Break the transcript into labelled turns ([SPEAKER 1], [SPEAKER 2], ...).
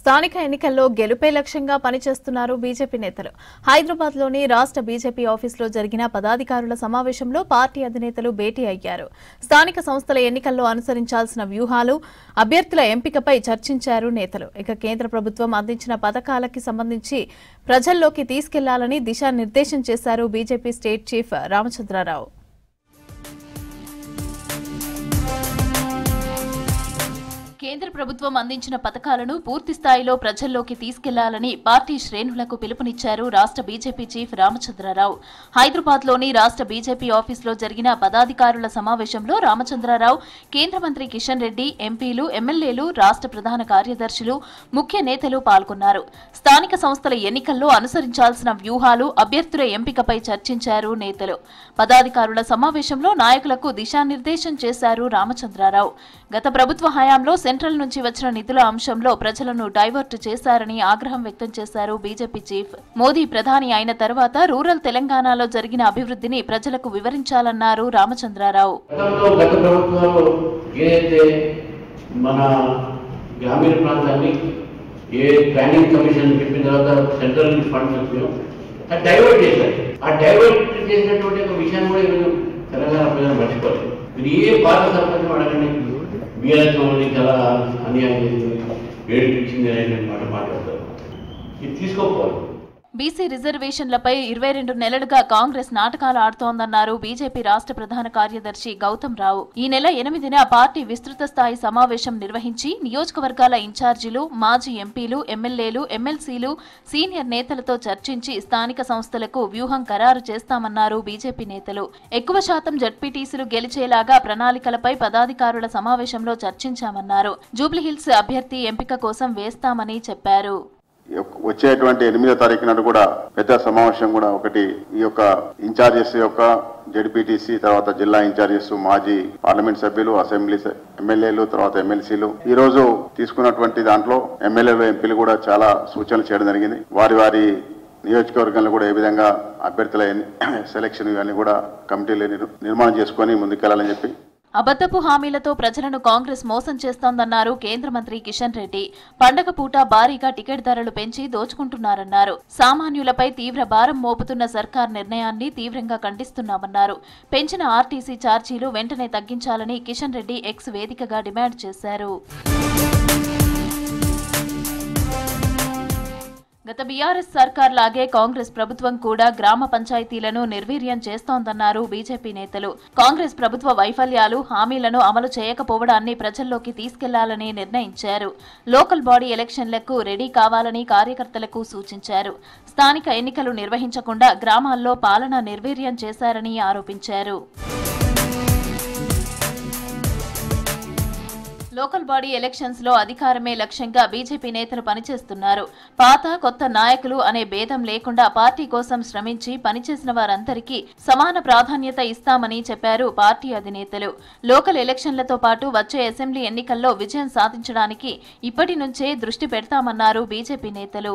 [SPEAKER 1] స్థానిక ఎన్నికల్లో గెలుపే లక్ష్యంగా పనిచేస్తున్నారు బీజేపీ నేతలు. హైదరాబాద్లోని రాష్ట్ర బీజేపీ ఆఫీసులో జరిగిన పదాధికారుల సమావేశంలో పార్టీ అధినేతలు భేటీ అయ్యారు. స్థానిక సంస్థల ఎన్నికల్లో అనుసరించాల్సిన వ్యూహాలు, అభ్యర్థుల ఎంపికపై చర్చించారు నేతలు. ఇక కేంద్ర ప్రభుత్వం అందించిన పథకాలకి సంబంధించి ప్రజల్లోకి తీసుకెళ్లాలని దిశానిర్దేశం చేశారు బీజేపీ స్టేట్ చీఫ్ రామచంద్రరావు. కేంద్ర ప్రభుత్వం అందించిన పథకాలను పూర్తి స్థాయిలో ప్రజల్లోకి తీసుకెళ్లాలని పార్టీ శ్రేణులకు పిలుపునిచ్చారు రాష్ట్ర బీజేపీ చీఫ్ రామచంద్రరావు. హైదరాబాద్లోని రాష్ట్ర బీజేపీ ఆఫీసులో జరిగిన పదాధికారుల సమావేశంలో రామచంద్రరావు, కేంద్ర మంత్రి కిషన్ రెడ్డి, ఎంపీలు, ఎమ్మెల్యేలు, రాష్ట్ర ప్రధాన కార్యదర్శులు, ముఖ్య నేతలు పాల్గొన్నారు. స్థానిక సంస్థల ఎన్నికల్లో అనుసరించాల్సిన వ్యూహాలు, అభ్యర్థుల ఎంపికపై చర్చించారు నేతలు. పదాధికారుల సమావేశంలో నాయకులకు దిశానిర్దేశం చేశారు రామచంద్రరావు. గత ప్రభుత్వ హయాంలో సెంట్రల్ నుంచి వచ్చిన నిధుల అంశంలో ప్రజలను డైవర్ట్ చేశారని ఆగ్రహం వ్యక్తం చేశారు బీజేపీ చీఫ్. మోదీ ప్రధాని అయిన తర్వాత రూరల్ తెలంగాణలో జరిగిన అభివృద్ధిని ప్రజలకు వివరించాలన్నారు రామచంద్రరావు.
[SPEAKER 2] ఏ పాత సర్పంచం అడగండి, బీఆర్ఎస్ చాలా అన్యాయం చేసింది, ఏడిపించింది అనే మాట మాట్లాడతారు. ఇది తీసుకోకపోవాలి.
[SPEAKER 1] బీసీ రిజర్వేషన్లపై 22 నెలలుగా కాంగ్రెస్ నాటకాలు ఆడుతోందన్నారు బీజేపీ రాష్ట్ర ప్రధాన కార్యదర్శి గౌతమ్ రావు. ఈ నెల 8న పార్టీ విస్తృత స్థాయి సమావేశం నిర్వహించి నియోజకవర్గాల ఇన్ఛార్జీలు, మాజీ ఎంపీలు, ఎమ్మెల్యేలు, ఎమ్మెల్సీలు, సీనియర్ నేతలతో చర్చించి స్థానిక సంస్థలకు వ్యూహం ఖరారు చేస్తామన్నారు బీజేపీ నేతలు. ఎక్కువ శాతం జడ్పీటీసీలు గెలిచేలాగా ప్రణాళికలపై పదాధికారుల సమావేశంలో చర్చించామన్నారు. జూబ్లీహిల్స్ అభ్యర్థి ఎంపిక కోసం వేస్తామని చెప్పారు.
[SPEAKER 3] వచ్చేటువంటి 8వ తారీఖు నాడు కూడా పెద్ద సమావేశం కూడా ఒకటి ఈ యొక్క ఇన్ఛార్జెస్ యొక్క జడ్పీటీసీ, తర్వాత జిల్లా ఇన్ఛార్జెస్, మాజీ పార్లమెంట్ సభ్యులు, అసెంబ్లీ ఎమ్మెల్యేలు, తర్వాత ఎమ్మెల్సీలు ఈ రోజు తీసుకున్నటువంటి దాంట్లో ఎమ్మెల్యేలు, ఎంపీలు కూడా చాలా సూచనలు చేయడం జరిగింది. వారి నియోజకవర్గంలో కూడా ఏ విధంగా అభ్యర్థుల సెలక్షన్ ఇవన్నీ కూడా కమిటీలు నిర్మాణం చేసుకుని ముందుకెళ్లాలని చెప్పి.
[SPEAKER 1] అబద్దపు హామీలతో ప్రజలను కాంగ్రెస్ మోసం చేస్తోందన్నారు కేంద్ర మంత్రి కిషన్ రెడ్డి. పండగ పూట భారీగా టికెట్ ధరలు పెంచి దోచుకుంటున్నారన్నారు. సామాన్యులపై తీవ్ర భారం మోపుతున్న సర్కార్ నిర్ణయాన్ని తీవ్రంగా ఖండిస్తున్నామన్నారు. పెంచిన ఆర్టీసీ ఛార్జీలు వెంటనే తగ్గించాలని కిషన్ రెడ్డి ఎక్స్ వేదికగా డిమాండ్ చేశారు. గత బీఆర్ఎస్ సర్కార్ లాగే కాంగ్రెస్ ప్రభుత్వం కూడా గ్రామ పంచాయతీలను నిర్వీర్యం చేస్తోందన్నారు బీజేపీ నేతలు. కాంగ్రెస్ ప్రభుత్వ వైఫల్యాలు, హామీలను అమలు చేయకపోవడాన్ని ప్రజల్లోకి తీసుకెళ్లాలని నిర్ణయించారు. లోకల్ బాడీ ఎలక్షన్లకు రెడీ కావాలని కార్యకర్తలకు సూచించారు. స్థానిక ఎన్నికలు నిర్వహించకుండా గ్రామాల్లో పాలన నిర్వీర్యం చేశారని ఆరోపించారు. లోకల్ బాడీ ఎలక్షన్స్ లో అధికారమే లక్ష్యంగా బీజేపీ నేతలు పనిచేస్తున్నారు. పాత కొత్త నాయకులు అనే భేదం లేకుండా పార్టీ కోసం శ్రమించి పనిచేసిన వారందరికీ సమాన ప్రాధాన్యత ఇస్తామని చెప్పారు పార్టీ అధినేతలు. లోకల్ ఎలక్షన్లతో పాటు వచ్చే అసెంబ్లీ ఎన్నికల్లో విజయం సాధించడానికి ఇప్పటి నుంచే దృష్టి పెడతామన్నారు బీజేపీ నేతలు.